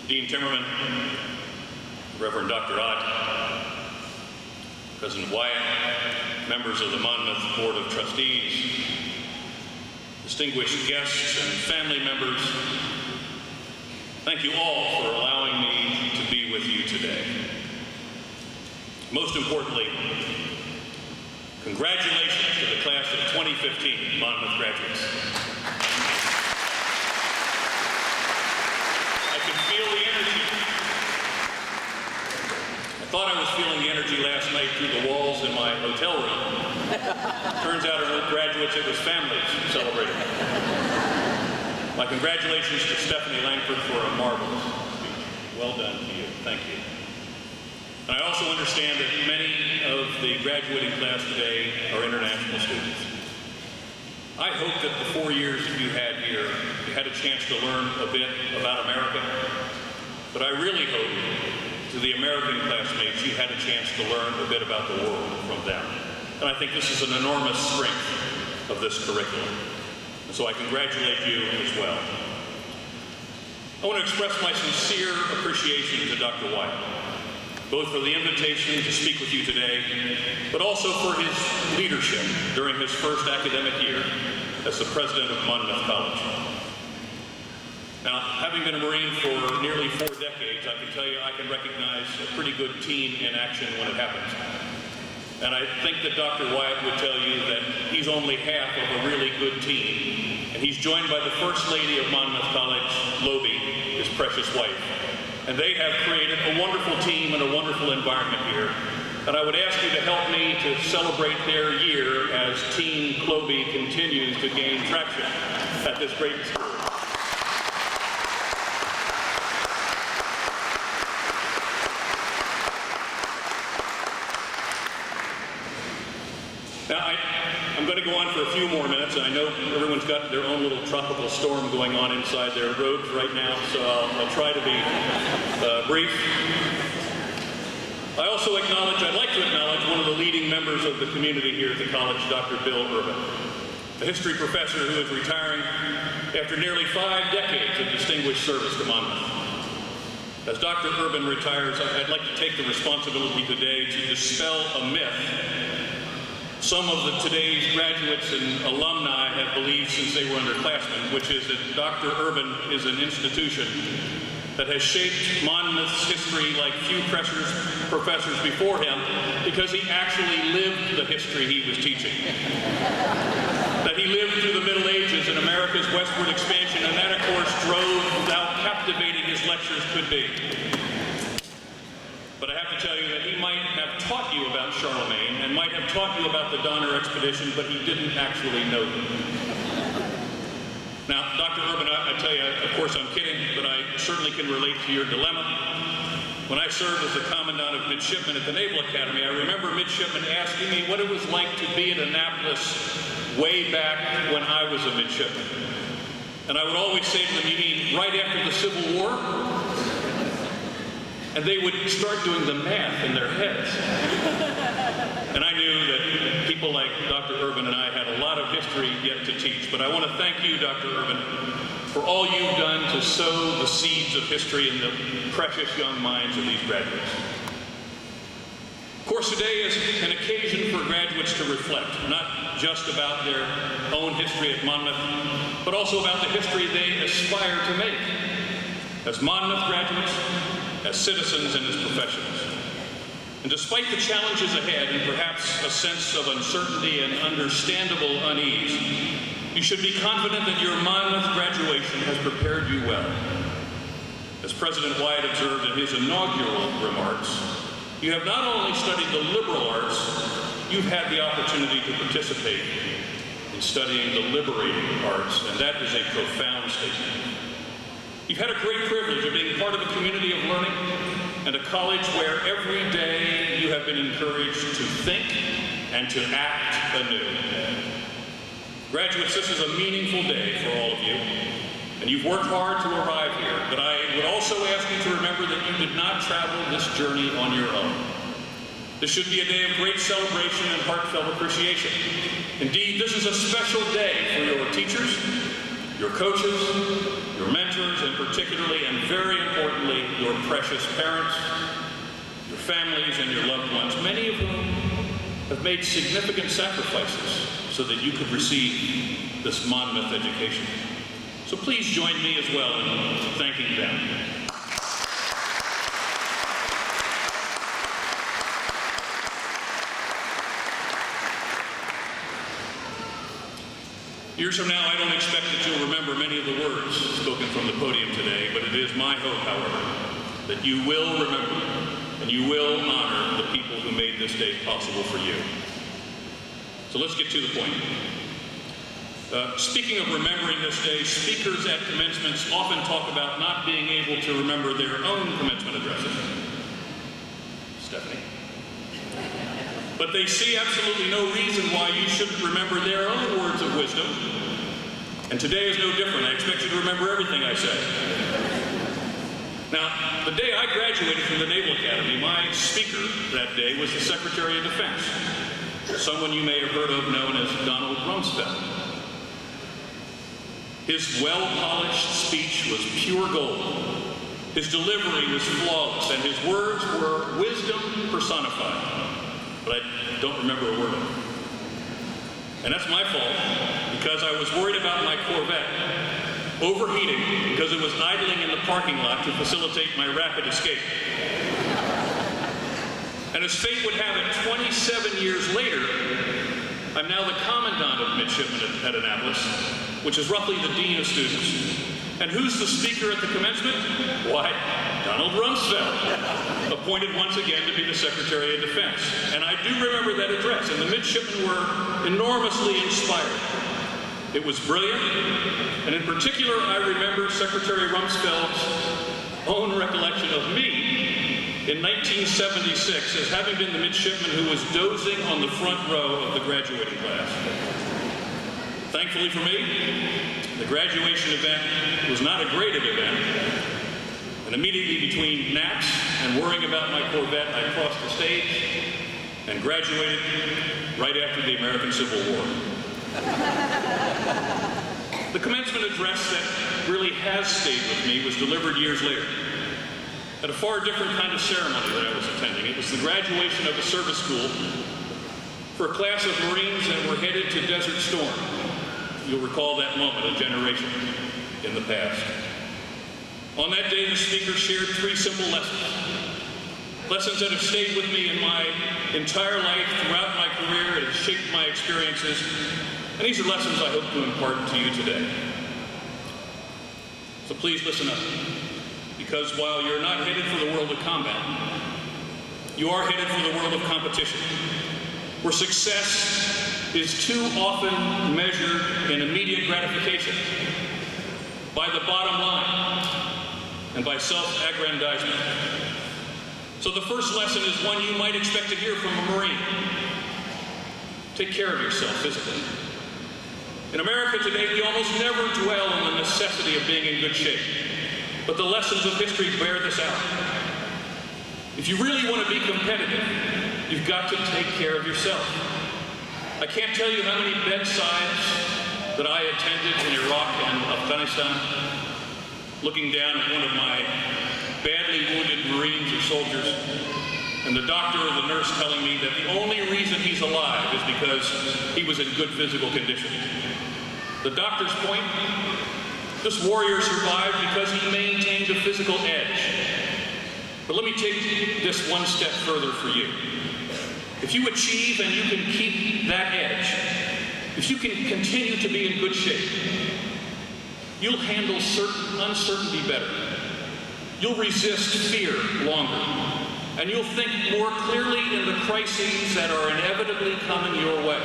Dean Timmerman, Reverend Dr. Ott, President Wyatt, members of the Monmouth Board of Trustees, distinguished guests and family members, thank you all for allowing me to be with you today. Most importantly, congratulations to the class of 2015 Monmouth graduates. I can feel the energy. I thought I was feeling the energy last night through the walls in my hotel room. Turns out it wasn't graduates, it was families celebrating. My congratulations to Stephanie Langford for a marvelous speech. Well done to you. Thank you. And I also understand that many of the graduating class today are international students. I hope that the 4 years that you had here, you had a chance to learn a bit about America, but I really hope to the American classmates you had a chance to learn a bit about the world from them. And I think this is an enormous strength of this curriculum. And so I congratulate you as well. I want to express my sincere appreciation to Dr. Wyatt, both for the invitation to speak with you today, but also for his leadership during his first academic year as the president of Monmouth College. Now, having been a Marine for nearly 4 decades, I can tell you I can recognize a pretty good team in action when it happens. And I think that Dr. Wyatt would tell you that he's only half of a really good team. And he's joined by the First Lady of Monmouth College, Lobe, his precious wife. And they have created a wonderful team and a wonderful environment here. And I would ask you to help me to celebrate their year as Team Cloby continues to gain traction at this great school. Now, I'm going to go on for a few more minutes, and I know everyone's got their own little tropical storm going on inside their robes right now, so I'll try to be brief. I'd like to acknowledge one of the leading members of the community here at the college, Dr. Bill Urban, a history professor who is retiring after nearly 5 decades of distinguished service to Monmouth. As Dr. Urban retires, I'd like to take the responsibility today to dispel a myth some of today's graduates and alumni have believed since they were underclassmen, which is that Dr. Urban is an institution that has shaped Monmouth's history like few professors before him because he actually lived the history he was teaching. That he lived through the Middle Ages and America's westward expansion, and that, of course, drove how captivating his lectures could be. But I have to tell you that he might have taught you about Charlemagne and might have taught you about the Donner Expedition, but he didn't actually know them. Now, Dr. Urban, I tell you, of course I'm kidding, but I certainly can relate to your dilemma. When I served as the Commandant of Midshipmen at the Naval Academy, I remember midshipmen asking me what it was like to be at Annapolis way back when I was a midshipman. And I would always say to them, you mean right after the Civil War? And they would start doing the math in their heads. And I knew that people like Dr. Urban and I had a lot of history yet to teach. But I want to thank you, Dr. Urban, for all you've done to sow the seeds of history in the precious young minds of these graduates. Of course, today is an occasion for graduates to reflect, not just about their own history at Monmouth, but also about the history they aspire to make as Monmouth graduates, as citizens, and as professionals. And despite the challenges ahead and perhaps a sense of uncertainty and understandable unease, you should be confident that your Monmouth graduation has prepared you well. As President Wyatt observed in his inaugural remarks, you have not only studied the liberal arts, you've had the opportunity to participate in studying the liberating arts, and that is a profound statement. You've had a great privilege of being part of a community of learning and a college where every day you have been encouraged to think and to act anew. Graduates, this is a meaningful day for all of you, and you've worked hard to arrive here, but I would also ask you to remember that you did not travel this journey on your own. This should be a day of great celebration and heartfelt appreciation. Indeed, this is a special day for your teachers, your coaches, your mentors, and particularly and very importantly, your precious parents, your families, and your loved ones, many of whom have made significant sacrifices so that you could receive this Monmouth education. So please join me as well in thanking them. Years from now, I don't expect that you'll remember many of the words spoken from the podium today, but it is my hope, however, that you will remember and you will honor the people who made this day possible for you. So let's get to the point. Speaking of remembering this day, speakers at commencements often talk about not being able to remember their own commencement addresses. Stephanie? But they see absolutely no reason why you shouldn't remember their own words of wisdom. And today is no different. I expect you to remember everything I say. Now, the day I graduated from the Naval Academy, my speaker that day was the Secretary of Defense, someone you may have heard of known as Donald Rumsfeld. His well-polished speech was pure gold. His delivery was flawless, and his words were wisdom personified. But I don't remember a word of it. And that's my fault, because I was worried about my Corvette overheating because it was idling in the parking lot to facilitate my rapid escape. And as fate would have it, 27 years later, I'm now the Commandant of Midshipmen at Annapolis, which is roughly the Dean of Students. And who's the speaker at the commencement? Why, Donald Rumsfeld, appointed once again to be the Secretary of Defense. And I do remember that address, and the midshipmen were enormously inspired. It was brilliant, and in particular, I remember Secretary Rumsfeld's own recollection of me in 1976 as having been the midshipman who was dozing on the front row of the graduating class. Thankfully for me, the graduation event was not a graded event, and immediately between naps and worrying about my Corvette, I crossed the stage and graduated right after the American Civil War. The commencement address that really has stayed with me was delivered years later at a far different kind of ceremony that I was attending. It was the graduation of a service school for a class of Marines that were headed to Desert Storm. You'll recall that moment, a generation in the past. On that day, the speaker shared 3 simple lessons. Lessons that have stayed with me in my entire life, throughout my career, and have shaped my experiences. And these are lessons I hope to impart to you today. So please listen up. Because while you're not headed for the world of combat, you are headed for the world of competition, where success is too often measured in immediate gratification, by the bottom line, and by self-aggrandizement. So the first lesson is one you might expect to hear from a Marine. Take care of yourself physically. In America today, we almost never dwell on the necessity of being in good shape, but the lessons of history bear this out. If you really want to be competitive, you've got to take care of yourself. I can't tell you how many bedsides that I attended in Iraq and Afghanistan, looking down at one of my badly wounded Marines or soldiers, and the doctor or the nurse telling me that the only reason he's alive is because he was in good physical condition. The doctor's point, this warrior survived because he maintained a physical edge. But let me take this one step further for you. If you achieve and you can keep that edge, if you can continue to be in good shape, you'll handle uncertainty better. You'll resist fear longer. And you'll think more clearly in the crises that are inevitably coming your way.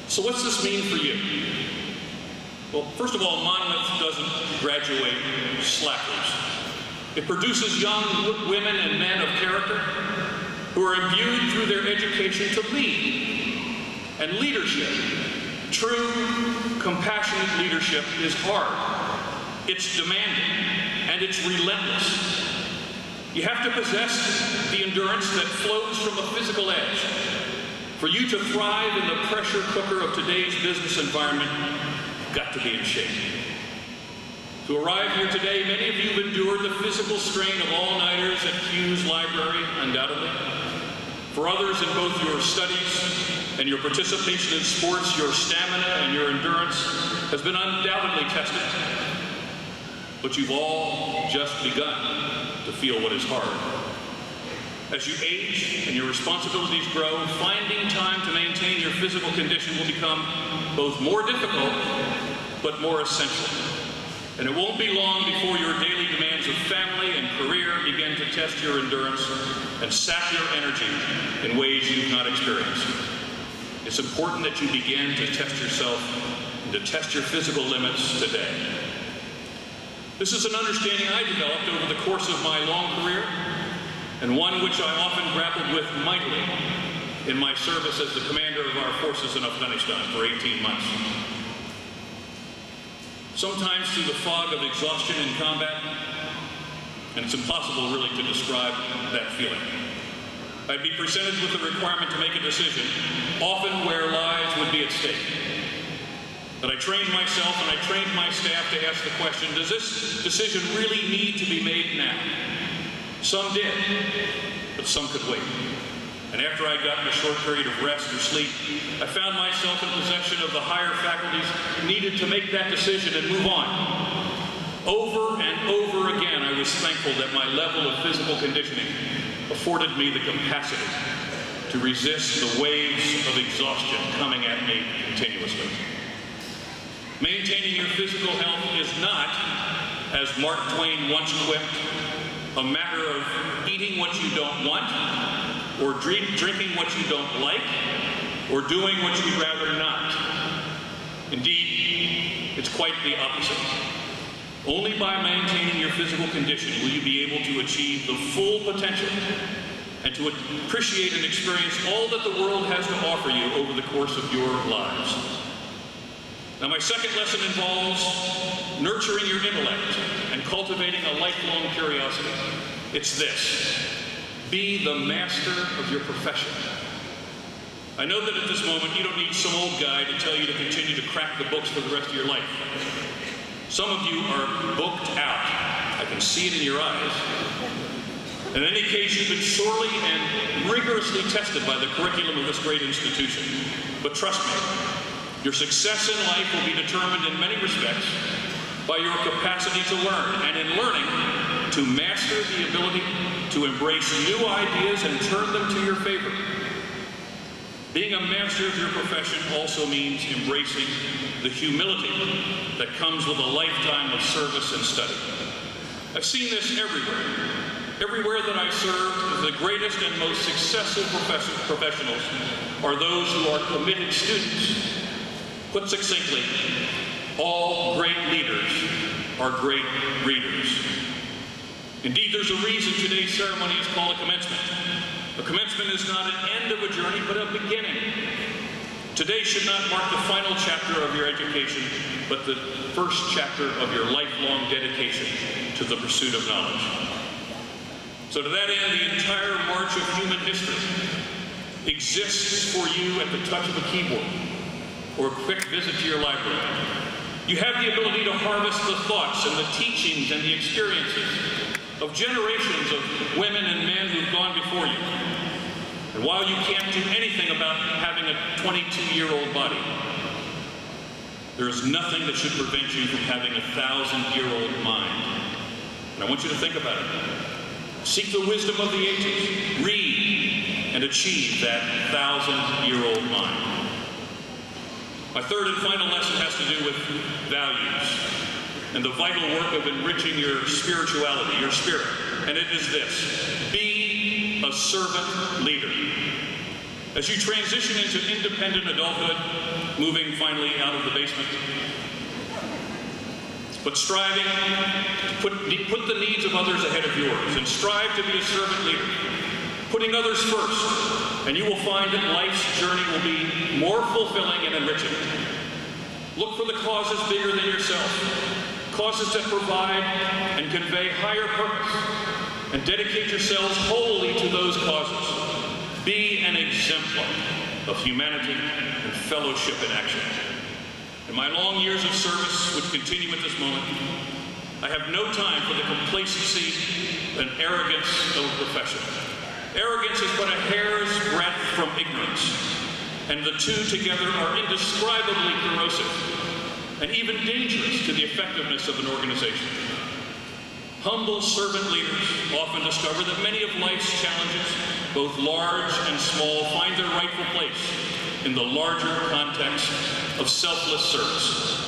So what's this mean for you? Well, first of all, Monmouth doesn't graduate slackers. It produces young women and men of character who are imbued through their education to lead. And leadership, true, compassionate leadership, is hard. It's demanding, and it's relentless. You have to possess the endurance that flows from a physical edge. For you to thrive in the pressure cooker of today's business environment, got to be in shape. To arrive here today, many of you have endured the physical strain of all-nighters at Hughes Library, undoubtedly. For others, in both your studies and your participation in sports, your stamina and your endurance has been undoubtedly tested. But you've all just begun to feel what is hard. As you age and your responsibilities grow, finding time to maintain your physical condition will become both more difficult, but more essential. And it won't be long before your daily demands of family and career begin to test your endurance and sap your energy in ways you've not experienced. It's important that you begin to test yourself and to test your physical limits today. This is an understanding I developed over the course of my long career, and one which I often grappled with mightily in my service as the commander of our forces in Afghanistan for 18 months. Sometimes through the fog of exhaustion in combat, and it's impossible really to describe that feeling, I'd be presented with the requirement to make a decision, often where lives would be at stake. But I trained myself and I trained my staff to ask the question, does this decision really need to be made now? Some did, but some could wait. And after I'd gotten a short period of rest or sleep, I found myself in possession of the higher faculties needed to make that decision and move on. Over and over again, I was thankful that my level of physical conditioning afforded me the capacity to resist the waves of exhaustion coming at me continuously. Maintaining your physical health is not, as Mark Twain once quipped, a matter of eating what you don't want, or drinking what you don't like, or doing what you'd rather not. Indeed, it's quite the opposite. Only by maintaining your physical condition will you be able to achieve the full potential and to appreciate and experience all that the world has to offer you over the course of your lives. Now, my second lesson involves nurturing your intellect and cultivating a lifelong curiosity. It's this: be the master of your profession. I know that at this moment you don't need some old guy to tell you to continue to crack the books for the rest of your life. Some of you are booked out. I can see it in your eyes. In any case, you've been sorely and rigorously tested by the curriculum of this great institution. But trust me, your success in life will be determined in many respects by your capacity to learn, and in learning, to master the ability to embrace new ideas and turn them to your favor. Being a master of your profession also means embracing the humility that comes with a lifetime of service and study. I've seen this everywhere. Everywhere that I've served, the greatest and most successful professionals are those who are committed students. Put succinctly, all great leaders are great readers. Indeed, there's a reason today's ceremony is called a commencement. A commencement is not an end of a journey, but a beginning. Today should not mark the final chapter of your education, but the first chapter of your lifelong dedication to the pursuit of knowledge. So to that end, the entire march of human history exists for you at the touch of a keyboard or a quick visit to your library. You have the ability to harvest the thoughts and the teachings and the experiences of generations of women and men who've gone before you. And while you can't do anything about having a 22-year-old body, there is nothing that should prevent you from having a 1,000-year-old mind. And I want you to think about it. Seek the wisdom of the ages. Read and achieve that 1,000-year-old mind. My third and final lesson has to do with values and the vital work of enriching your spirituality, your spirit. And it is this: be a servant leader. As you transition into independent adulthood, moving finally out of the basement, but striving to put the needs of others ahead of yours, and strive to be a servant leader, putting others first, and you will find that life's journey will be more fulfilling and enriching. Look for the causes bigger than yourself, causes that provide and convey higher purpose, and dedicate yourselves wholly to those causes. Be an exemplar of humanity and fellowship in action. And In my long years of service, which continue at this moment, I have no time for the complacency and arrogance of a profession. Arrogance is but a hair's breadth from ignorance, and the two together are indescribably corrosive and even dangerous to the effectiveness of an organization. Humble servant leaders often discover that many of life's challenges, both large and small, find their rightful place in the larger context of selfless service.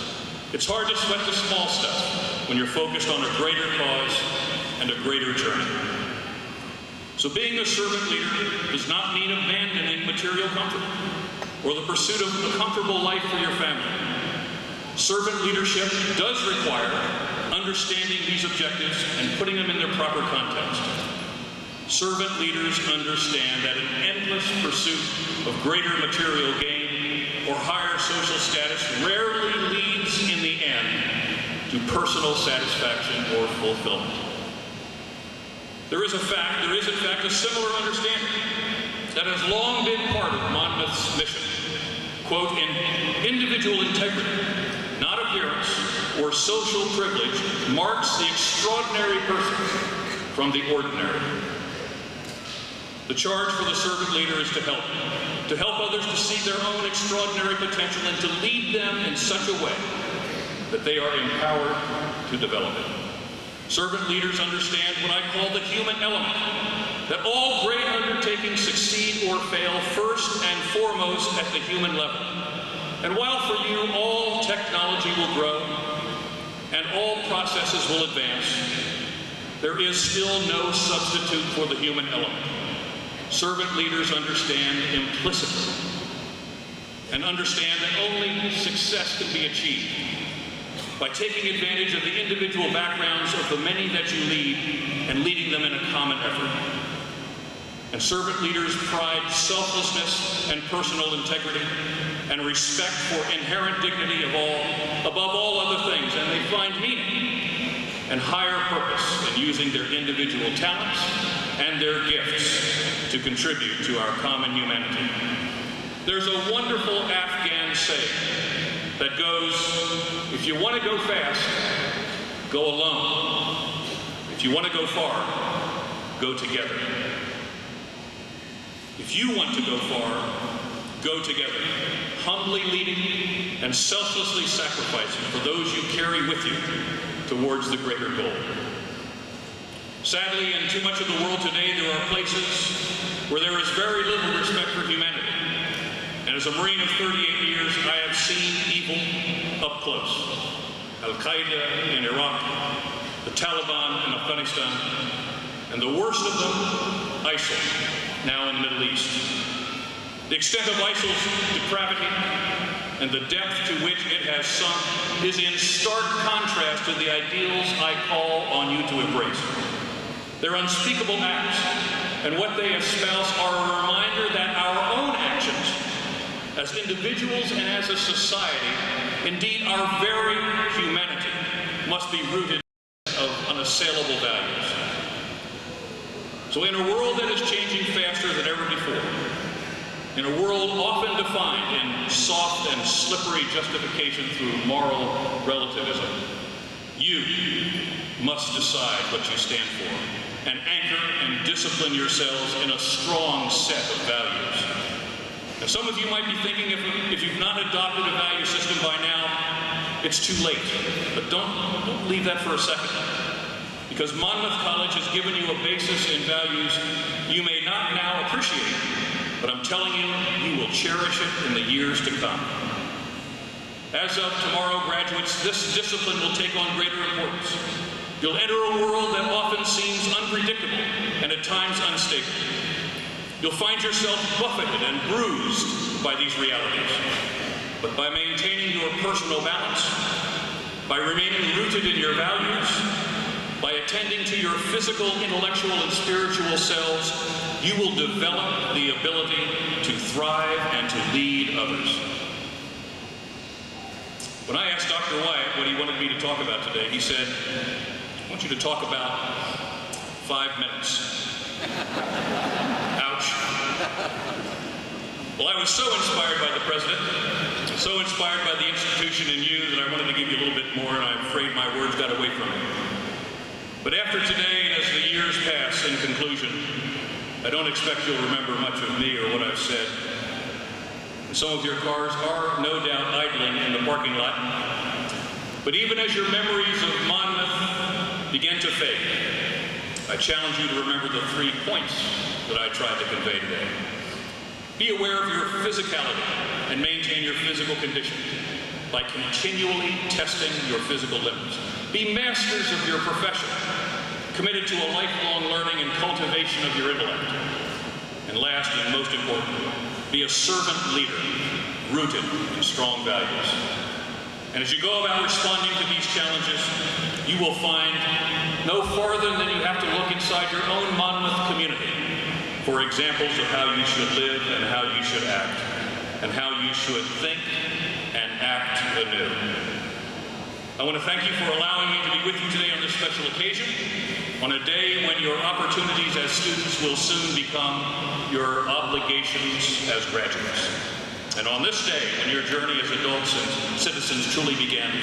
It's hard to sweat the small stuff when you're focused on a greater cause and a greater journey. So being a servant leader does not mean abandoning material comfort or the pursuit of a comfortable life for your family. Servant leadership does require understanding these objectives and putting them in their proper context. Servant leaders understand that an endless pursuit of greater material gain or higher social status rarely leads in the end to personal satisfaction or fulfillment. There is in fact a similar understanding that has long been part of Monmouth's mission. Quote, in individual integrity, not appearance or social privilege, marks the extraordinary person from the ordinary. The charge for the servant leader is to help others to see their own extraordinary potential and to lead them in such a way that they are empowered to develop it. Servant leaders understand what I call the human element, that all great undertakings succeed or fail first and foremost at the human level. And while for you all technology will grow and all processes will advance, there is still no substitute for the human element. Servant leaders understand implicitly and understand that only success can be achieved by taking advantage of the individual backgrounds of the many that you lead and leading them in a common effort. And servant leaders pride selflessness and personal integrity and respect for inherent dignity above all other things, and they find meaning and higher purpose in using their individual talents and their gifts to contribute to our common humanity. There's a wonderful Afghan saying that goes, if you want to go fast, go alone. If you want to go far, go together. If you want to go far, go together, humbly leading and selflessly sacrificing for those you carry with you towards the greater goal. Sadly, in too much of the world today, there are places where there is very little respect for humanity. And as a Marine of 38 years, I have seen evil up close. Al-Qaeda in Iraq, the Taliban in Afghanistan, and the worst of them, ISIL, now in the Middle East. The extent of ISIL's depravity and the depth to which it has sunk is in stark contrast to the ideals I call on you to embrace. Their unspeakable acts and what they espouse are a reminder that our own actions as individuals and as a society, indeed our very humanity, must be rooted of unassailable values. So in a world that is changing faster than ever before, in a world often defined in soft and slippery justification through moral relativism, you must decide what you stand for and anchor and discipline yourselves in a strong set of values. Now, some of you might be thinking if you've not adopted a value system by now, it's too late. But don't leave that for a second. Because Monmouth College has given you a basis in values you may not now appreciate, but I'm telling you, you will cherish it in the years to come. As of tomorrow, graduates, this discipline will take on greater importance. You'll enter a world that often seems unpredictable and at times unstable. You'll find yourself buffeted and bruised by these realities. But by maintaining your personal balance, by remaining rooted in your values, by attending to your physical, intellectual, and spiritual selves, you will develop the ability to thrive and to lead others. When I asked Dr. Wyatt what he wanted me to talk about today, he said, I want you to talk about 5 minutes. Ouch. Well, I was so inspired by the President, so inspired by the institution and you that I wanted to give you a little bit more, and I'm afraid my words got away from me. But after today, and as the years pass, in conclusion, I don't expect you'll remember much of me or what I've said. Some of your cars are no doubt idling in the parking lot. But even as your memories of Monmouth begin to fade, I challenge you to remember the 3 points that I tried to convey today. Be aware of your physicality and maintain your physical condition by continually testing your physical limits. Be masters of your profession, committed to a lifelong learning and cultivation of your intellect. And last and most important, be a servant leader rooted in strong values. And as you go about responding to these challenges, you will find no farther than you have to look inside your own Monmouth community for examples of how you should live and how you should act, and how you should think and act anew. I want to thank you for allowing me to be with you today on this special occasion, on a day when your opportunities as students will soon become your obligations as graduates. And on this day, when your journey as adults and citizens truly begins,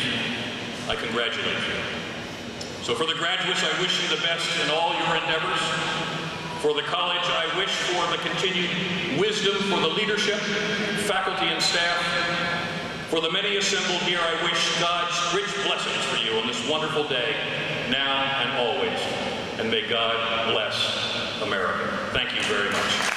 I congratulate you. So for the graduates, I wish you the best in all your endeavors. For the college, I wish for the continued wisdom for the leadership, faculty, and staff. For the many assembled here, I wish God's rich blessings for you on this wonderful day, now and always. And may God bless America. Thank you very much.